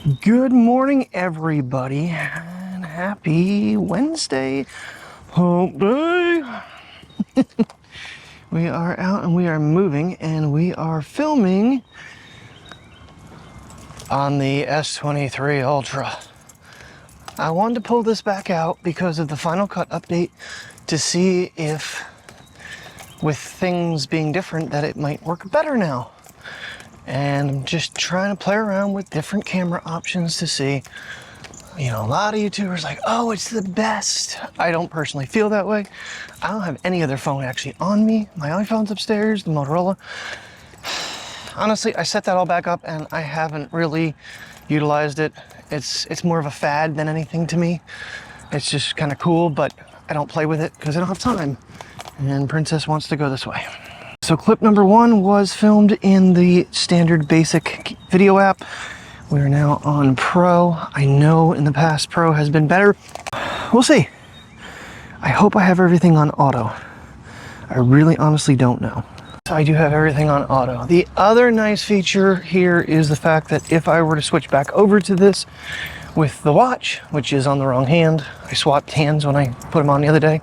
Good morning, everybody, and happy Wednesday, hump day. We are out and we are moving and we are filming on the S23 Ultra. I wanted to pull this back out because of the Final Cut update to see if, with things being different, that it might work better now. And I'm just trying to play around with different camera options to see. You know, a lot of YouTubers like, oh, it's the best. I don't personally feel that way. I don't have any other phone actually on me. My iPhone's upstairs, the Motorola. Honestly, I set that all back up and I haven't really utilized it. It's more of a fad than anything to me. It's just kind of cool, but I don't play with it because I don't have time. And Princess wants to go this way. So clip number one was filmed in the standard basic video app. We are now on Pro. I know in the past Pro has been better. We'll see. I hope I have everything on auto. I really honestly don't know. So I do have everything on auto. The other nice feature here is the fact that if I were to switch back over to this with the watch, which is on the wrong hand, I swapped hands when I put them on the other day.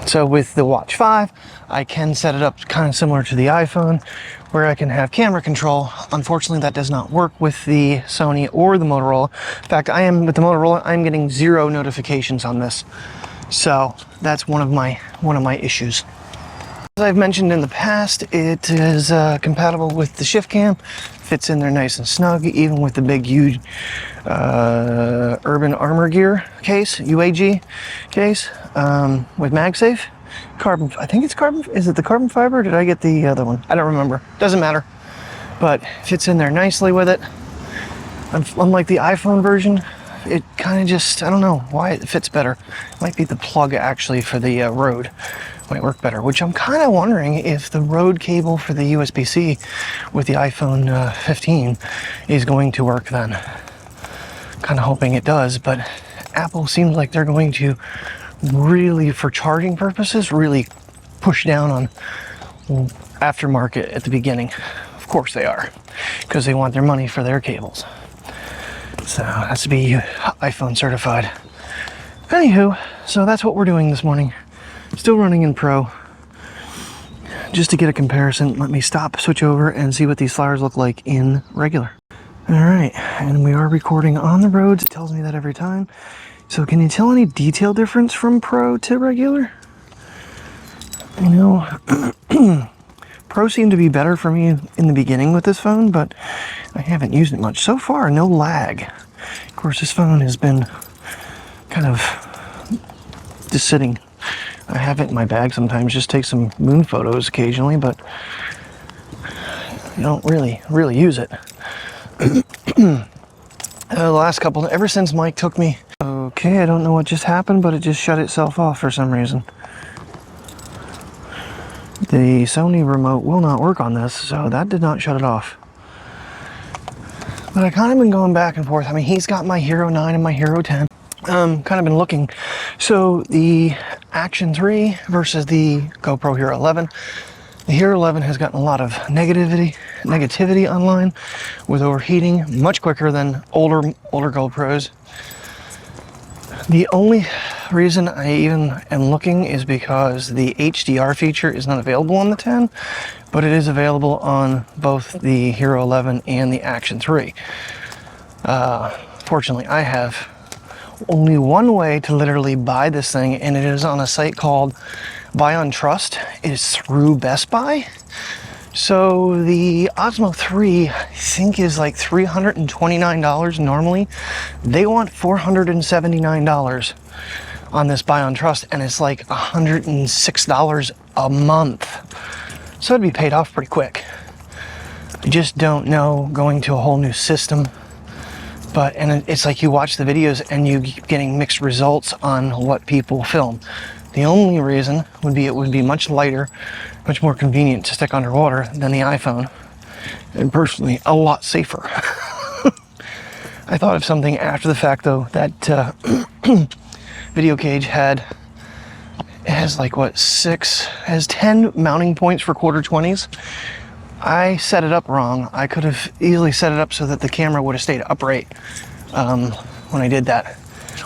So with the Watch 5, I can set it up kind of similar to the iPhone, where I can have camera control. Unfortunately, that does not work with the Sony or the Motorola. In fact, with the Motorola, I'm getting 0 notifications on this. So that's one of my issues. As I've mentioned in the past, it is compatible with the ShiftCam. Fits in there nice and snug, even with the big, huge Urban Armor Gear case, UAG case, with MagSafe. Carbon, I think it's carbon, is it the carbon fiber or did I get the other one? I don't remember, doesn't matter. But fits in there nicely with it. Unlike the iPhone version, it kind of just, I don't know why it fits better. It might be the plug actually for the Rode. Might work better, which I'm kind of wondering if the Rode cable for the USB-C with the iPhone 15 is going to work then. Kind of hoping it does, but Apple seems like they're going to really, for charging purposes, really push down on aftermarket at the beginning. Of course they are, because they want their money for their cables. So it has to be iPhone certified. Anywho, so that's what we're doing this morning. Still running in Pro. Just to get a comparison, let me stop, switch over, and see what these flowers look like in regular. Alright, and we are recording on the roads. It tells me that every time. So can you tell any detail difference from Pro to regular? You know, Pro seemed to be better for me in the beginning with this phone, but I haven't used it much. So far, no lag. Of course, this phone has been kind of just sitting. I have it in my bag sometimes, just take some moon photos occasionally, but I don't really use it. The last couple, ever since Mike took me. Okay, I don't know what just happened, but it just shut itself off for some reason. The Sony remote will not work on this, so that did not shut it off. But I kind of been going back and forth. I mean, he's got my Hero 9 and my Hero 10. Kind of been looking. So the Action 3 versus the GoPro Hero 11. The Hero 11 has gotten a lot of negativity online with overheating, much quicker than older GoPros. The only reason I even am looking is because the HDR feature is not available on the 10, but it is available on both the Hero 11 and the Action 3. Fortunately, I have only one way to literally buy this thing, and it is on a site called Buy on Trust. It is through Best Buy. So the Osmo 3, I think, is like $329 normally. They want $479 on this Buy on Trust, and it's like $106 a month. So it'd be paid off pretty quick. I just don't know going to a whole new system. And it's like you watch the videos and you keep getting mixed results on what people film. The only reason would be it would be much lighter, much more convenient to stick underwater than the iPhone, and personally a lot safer. I thought of something after the fact though, that video cage has like what, has 10 mounting points for quarter 20s. I set it up wrong. I could have easily set it up so that the camera would have stayed upright when I did that,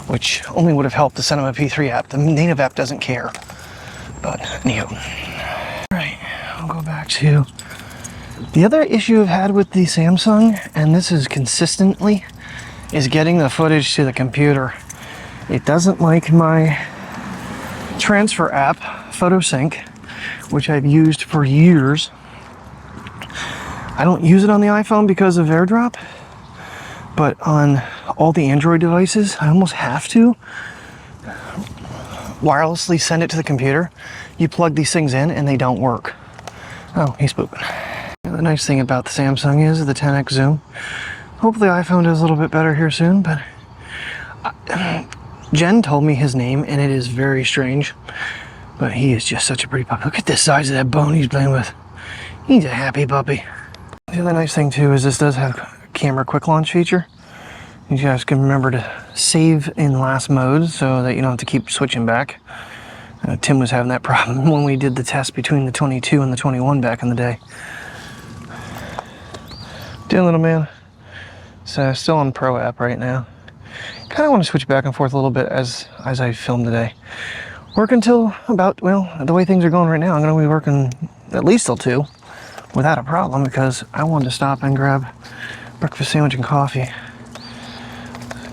which only would have helped the Cinema P3 app. The native app doesn't care. But anywho. All right, I'll go back to the other issue I've had with the Samsung, and this is consistently, is getting the footage to the computer. It doesn't like my transfer app, PhotoSync, which I've used for years. I don't use it on the iPhone because of AirDrop, but on all the Android devices, I almost have to wirelessly send it to the computer. You plug these things in and they don't work. Oh, he's pooping. The nice thing about the Samsung is the 10x zoom. Hopefully iPhone does a little bit better here soon, but Jen told me his name and it is very strange, but he is just such a pretty puppy. Look at the size of that bone he's playing with. He's a happy puppy. The other nice thing too is this does have a camera quick launch feature. You guys can remember to save in last mode so that you don't have to keep switching back. Tim was having that problem when we did the test between the 22 and the 21 back in the day. Doing, little man. So still on Pro app right now. Kind of want to switch back and forth a little bit as I film today. Work until about, well, the way things are going right now, I'm going to be working at least till 2 without a problem, because I wanted to stop and grab breakfast sandwich and coffee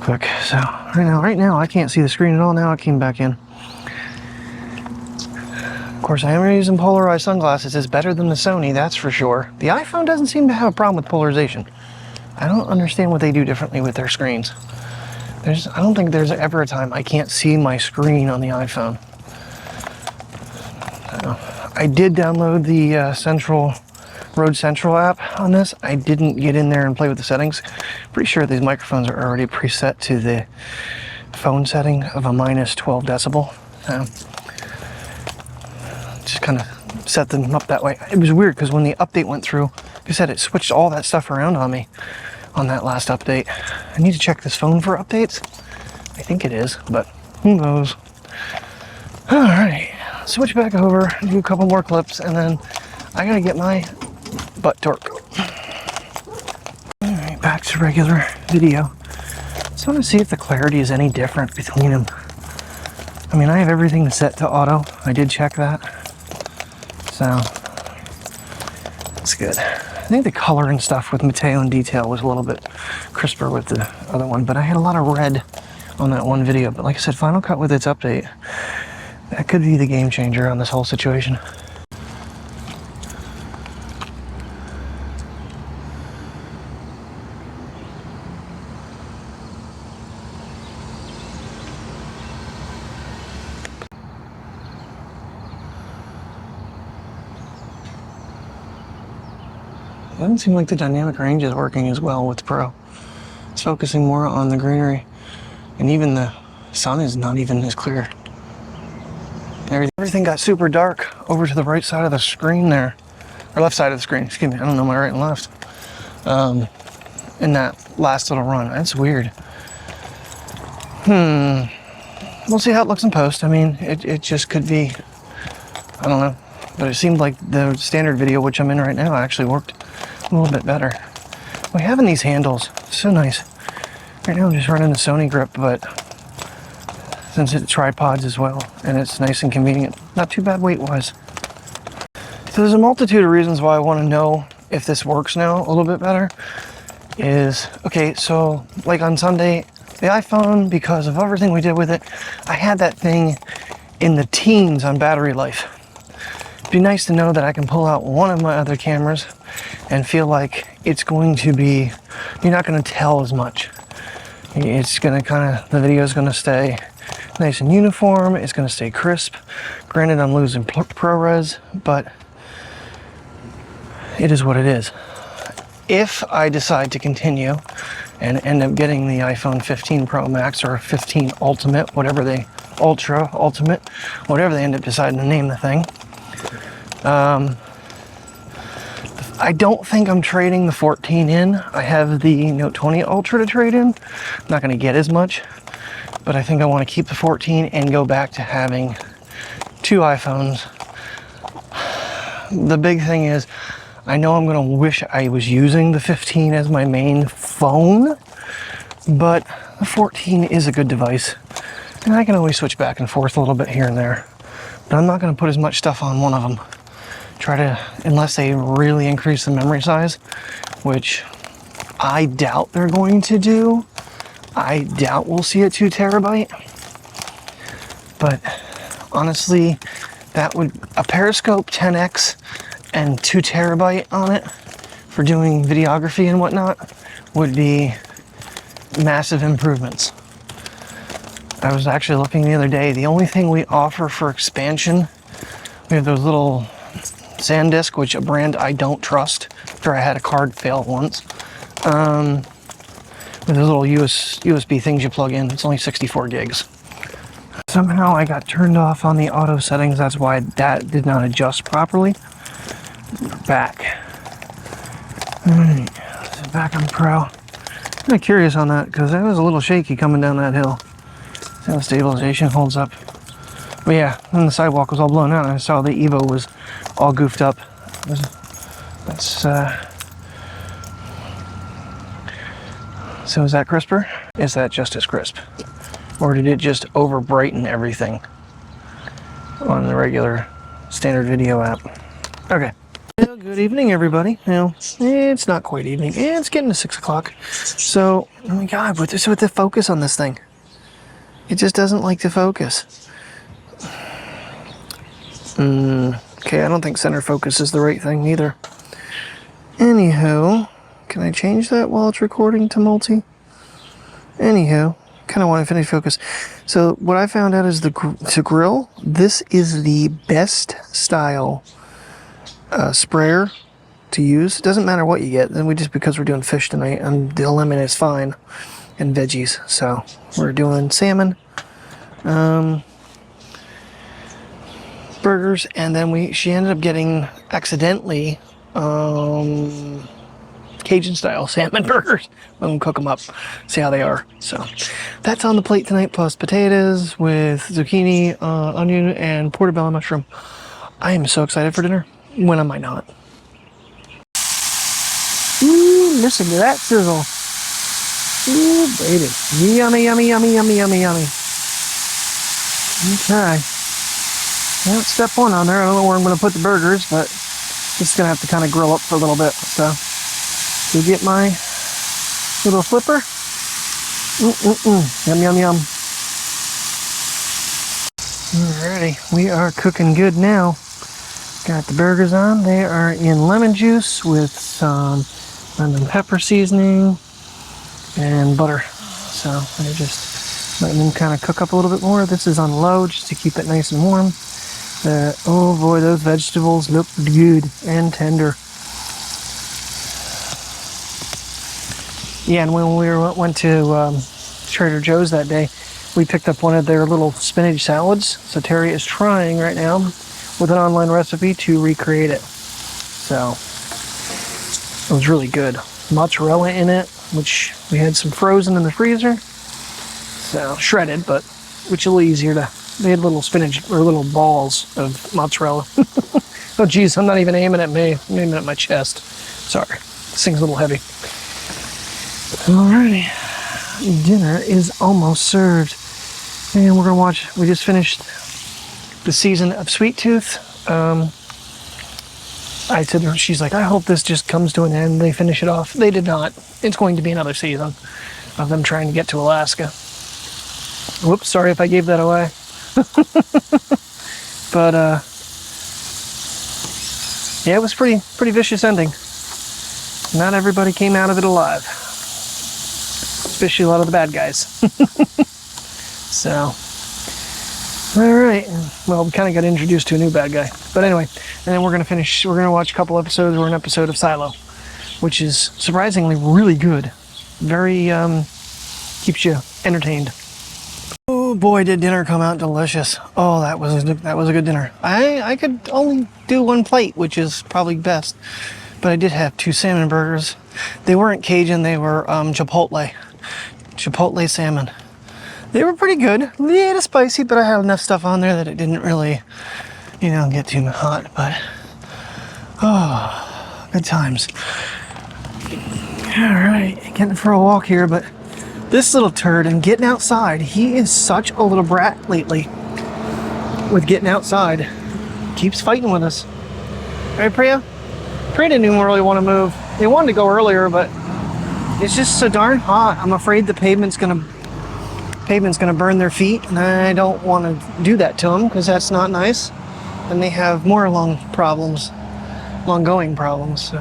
quick. So right now I can't see the screen at all. Now I came back in. Of course, I am using polarized sunglasses. It's better than the Sony, that's for sure. The iPhone doesn't seem to have a problem with polarization. I don't understand what they do differently with their screens. I don't think there's ever a time I can't see my screen on the iPhone. I did download the Rode Central app on this. I didn't get in there and play with the settings. Pretty sure these microphones are already preset to the phone setting of a minus 12 decibel. Just kind of set them up that way. It was weird because when the update went through, like I said, it switched all that stuff around on me on that last update. I need to check this phone for updates. I think it is, but who knows? All right, switch back over, do a couple more clips, and then I gotta get my butt to work. All right, back to regular video. Just want to see if the clarity is any different between them. I mean, I have everything set to auto. I did check that. So, that's good. I think the color and stuff with Mateo and detail was a little bit crisper with the other one, but I had a lot of red on that one video. But like I said, Final Cut with its update, that could be the game changer on this whole situation. It doesn't seem like the dynamic range is working as well with the Pro. It's focusing more on the greenery, and even the sun is not even as clear. Everything got super dark over to the right side of the screen there, or left side of the screen, excuse me, I don't know my right and left, in that last little run. That's weird. We'll see how it looks in post. I mean, it just could be, I don't know, but it seemed like the standard video, which I'm in right now, actually worked a little bit better. We have in these handles, so nice. Right now I'm just running the Sony grip, but since it tripods as well, and it's nice and convenient, not too bad weight-wise. So there's a multitude of reasons why I want to know if this works now a little bit better. Okay, so like on Sunday, the iPhone, because of everything we did with it, I had that thing in the teens on battery life. It'd be nice to know that I can pull out one of my other cameras and feel like it's going to be, you're not going to tell as much. It's going to the video is going to stay nice and uniform. It's going to stay crisp. Granted, I'm losing ProRes, but it is what it is. If I decide to continue and end up getting the iPhone 15 Pro Max or 15 Ultimate, Ultra, Ultimate, whatever they end up deciding to name the thing, I don't think I'm trading the 14 in. I have the Note 20 Ultra to trade in. I'm not going to get as much, but I think I want to keep the 14 and go back to having 2 iPhones. The big thing is, I know I'm gonna wish I was using the 15 as my main phone, but the 14 is a good device. And I can always switch back and forth a little bit here and there. But I'm not gonna put as much stuff on one of them. Try to, unless they really increase the memory size, which I doubt they're going to do. I doubt we'll see a 2 terabyte. But honestly, that would, a Periscope 10X and 2 terabyte on it for doing videography and whatnot would be massive improvements. I was actually looking the other day, the only thing we offer for expansion, we have those little SanDisk, which a brand I don't trust after I had a card fail once. With those little USB things you plug in, it's only 64 gigs. Somehow I got turned off on the auto settings, that's why that did not adjust properly. We're back. Alright, so back on Pro. I'm kind of curious on that because it was a little shaky coming down that hill. See how the stabilization holds up. But yeah, then the sidewalk was all blown out and I saw the Evo was all goofed up. That's so is that crisper? Is that just as crisp? Or did it just over brighten everything on the regular standard video app? Okay. Well, good evening, everybody. Now, it's not quite evening. It's getting to 6 o'clock. So, oh my God, what's with the focus on this thing? It just doesn't like to focus. Okay, I don't think center focus is the right thing either. Anywho, can I change that while it's recording to multi? Anywho, kind of want to finish focus. So what I found out is the grill, this is the best style sprayer to use. It doesn't matter what you get. Then because we're doing fish tonight, and the lemon is fine, and veggies. So we're doing salmon, burgers, and then she ended up getting accidentally Cajun style salmon burgers. I'm gonna cook them up, see how they are. So that's on the plate tonight, plus potatoes with zucchini, onion, and portobello mushroom. I am so excited for dinner. When am I not? Ooh, listen to that sizzle. Ooh, baby. Yummy, yummy, yummy, yummy, yummy, yummy. Okay. Well, step one on there. I don't know where I'm going to put the burgers, but it's going to have to kind of grill up for a little bit. So, get my little flipper. Yum, yum, yum. Alrighty, we are cooking good now. Got the burgers on. They are in lemon juice with some lemon pepper seasoning and butter. So they're just letting them kind of cook up a little bit more. This is on low just to keep it nice and warm. Oh boy, those vegetables look good and tender. Yeah, and when we went to Trader Joe's that day, we picked up one of their little spinach salads. So Terry is trying right now with an online recipe to recreate it. So it was really good. Mozzarella in it, which we had some frozen in the freezer. So shredded, but which is a little easier to, they had little spinach or little balls of mozzarella. Oh geez, I'm not even aiming at me, I'm aiming at my chest. Sorry, this thing's a little heavy. Alrighty, dinner is almost served. And we're gonna watch, we just finished the season of Sweet Tooth. I said, she's like, I hope this just comes to an end. They finish it off. They did not. It's going to be another season of them trying to get to Alaska. Whoops, sorry if I gave that away. But yeah, it was pretty vicious ending. Not everybody came out of it alive, especially a lot of the bad guys. So. All right, well, we kind of got introduced to a new bad guy. But anyway, and then we're going to watch a couple episodes or an episode of Silo, which is surprisingly really good. Very, keeps you entertained. Oh boy, did dinner come out delicious. Oh, that was a good dinner. I could only do one plate, which is probably best. But I did have 2 salmon burgers. They weren't Cajun, they were Chipotle salmon. They were pretty good. A little spicy, but I had enough stuff on there that it didn't really, get too hot. But, oh, Good times. All right, getting for a walk here, but this little turd and getting outside, he is such a little brat lately with getting outside. Keeps fighting with us. Right, Priya? Priya didn't even really want to move. They wanted to go earlier, but it's just so darn hot. I'm afraid the pavement's gonna burn their feet, and I don't want to do that to them because that's not nice. And they have more long going problems. So.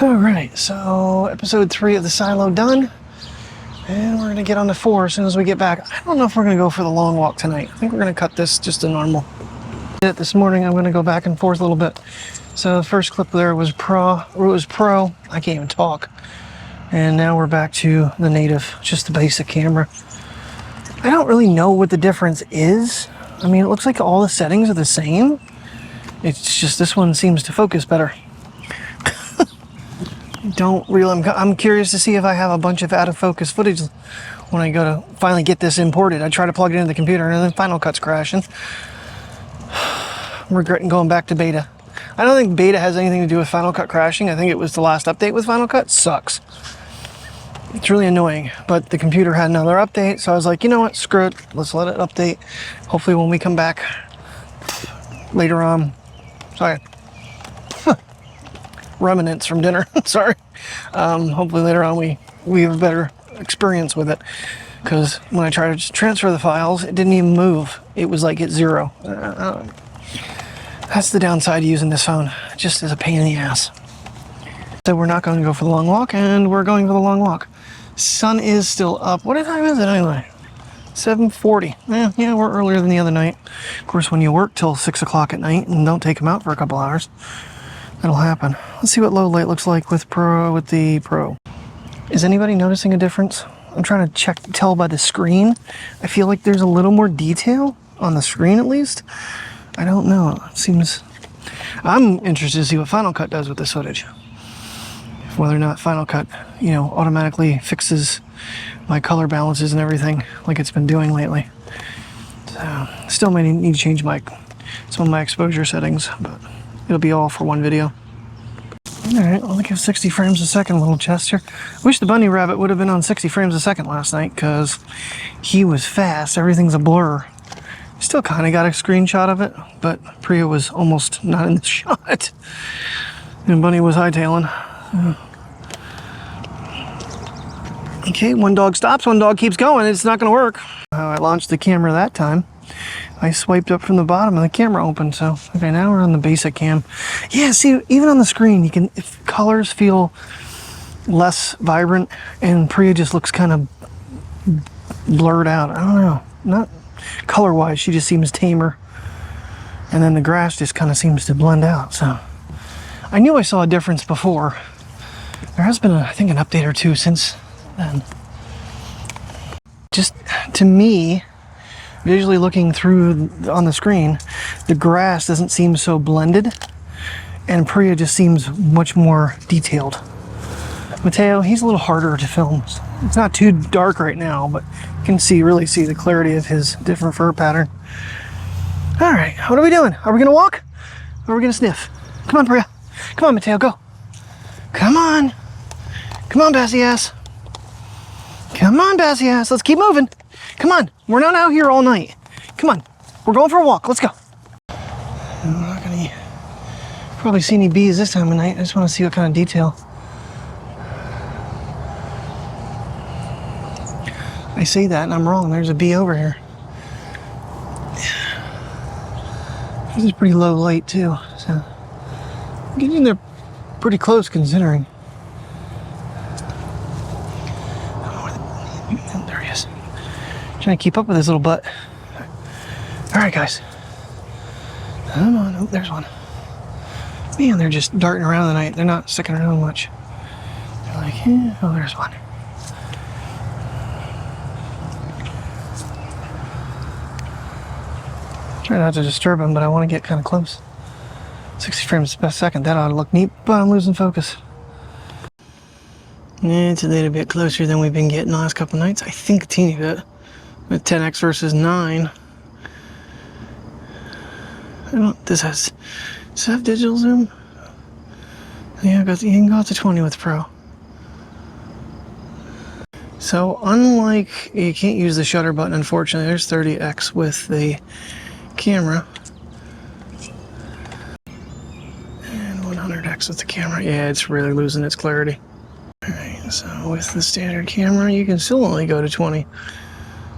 All right, so episode 3 of the silo done, and we're gonna get on to 4 as soon as we get back. I don't know if we're gonna go for the long walk tonight. I think we're gonna cut this just to normal. This morning I'm gonna go back and forth a little bit. So the first clip there was Pro. I can't even talk. And now we're back to the native, just the basic camera. I don't really know what the difference is. I mean, it looks like all the settings are the same. It's just this one seems to focus better. I'm curious to see if I have a bunch of out of focus footage when I go to finally get this imported. I try to plug it into the computer and then Final Cut's crashing. I'm regretting going back to beta. I don't think beta has anything to do with Final Cut crashing. I think it was the last update with Final Cut. Sucks. It's really annoying, but the computer had another update, so I was like, you know what, screw it. Let's let it update. Hopefully when we come back later on, sorry, remnants from dinner, sorry. Hopefully later on we have a better experience with it, because when I tried to transfer the files, it didn't even move. It was like at 0. That's the downside of using this phone. It just is a pain in the ass. So we're not going to go for the long walk, and we're going for the long walk. Sun is still up. What time is it anyway? 7:40. Yeah, we're earlier than the other night. Of course, when you work till 6 o'clock at night and don't take them out for a couple hours, that'll happen. Let's see what low light looks like with the Pro. Is anybody noticing a difference? I'm trying to tell by the screen. I feel like there's a little more detail on the screen, at least. I don't know. It seems. I'm interested to see what Final Cut does with this footage. Whether or not Final Cut, automatically fixes my color balances and everything like it's been doing lately. So, still may need to change some of my exposure settings, but it'll be all for one video. Alright, I'll give 60 frames a second, a little chest here. Wish the bunny rabbit would have been on 60 frames a second last night, because he was fast. Everything's a blur. Still kind of got a screenshot of it, but Priya was almost not in the shot. And Bunny was hightailing. Okay, one dog stops, one dog keeps going. It's not going to work. How I launched the camera that time, I swiped up from the bottom and the camera opened. So, okay, now we're on the basic cam. Yeah, see, even on the screen, if colors feel less vibrant, and Priya just looks kind of blurred out. I don't know. Not color-wise, she just seems tamer. And then the grass just kind of seems to blend out. So, I knew I saw a difference before. There has been, I think, an update or two since then. Just, to me, visually looking through on the screen, the grass doesn't seem so blended, and Priya just seems much more detailed. Mateo, he's a little harder to film. It's not too dark right now, but you can really see the clarity of his different fur pattern. All right, what are we doing? Are we gonna walk? Or are we gonna sniff? Come on, Priya. Come on, Mateo, go. Come on. Come on, Bassy ass. Come on, Bassy ass. Let's keep moving. Come on. We're not out here all night. Come on. We're going for a walk. Let's go. I'm not going to probably see any bees this time of night. I just want to see what kind of detail. I say that and I'm wrong. There's a bee over here. This is pretty low light too. So I'm getting there pretty close considering. There he is. Trying to keep up with his little butt. All right, guys. Come on. Oh, there's one. Man, they're just darting around tonight. They're not sticking around much. They're like, yeah. Oh, there's one. Try not to disturb him, but I want to get kind of close. 60 frames per second. That ought to look neat, but I'm losing focus. It's a little bit closer than we've been getting the last couple nights. I think a teeny bit. With 10x versus 9. Does it have digital zoom? Yeah, you can go up to 20 with Pro. So unlike, you can't use the shutter button, unfortunately. There's 30x with the camera. And 100x with the camera. Yeah, it's really losing its clarity. Alright, so with the standard camera, you can still only go to 20.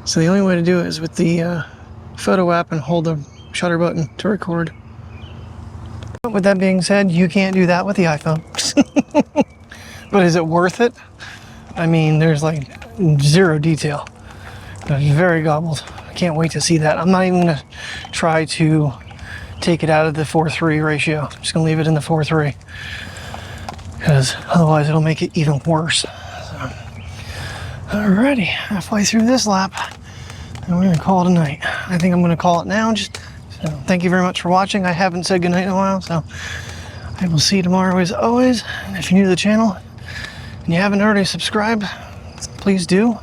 So the only way to do it is with the photo app and hold the shutter button to record. But with that being said, you can't do that with the iPhone. But is it worth it? I mean, there's like zero detail. It's very gobbled. I can't wait to see that. I'm not even gonna try to take it out of the 4:3 ratio. I'm just gonna leave it in the 4:3 because otherwise it'll make it even worse. So, alrighty, halfway through this lap, and we're gonna call it a night. I think I'm gonna call it now. So thank you very much for watching. I haven't said goodnight in a while, so I will see you tomorrow as always. And if you're new to the channel and you haven't already subscribed, please do.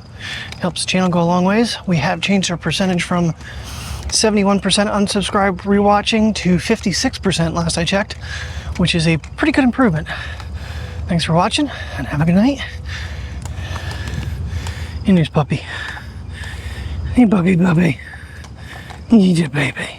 It helps the channel go a long ways. We have changed our percentage from 71% unsubscribed rewatching to 56% last I checked, which is a pretty good improvement. Thanks for watching and have a good night. And here's Puppy. Hey, Puppy. Need you, baby.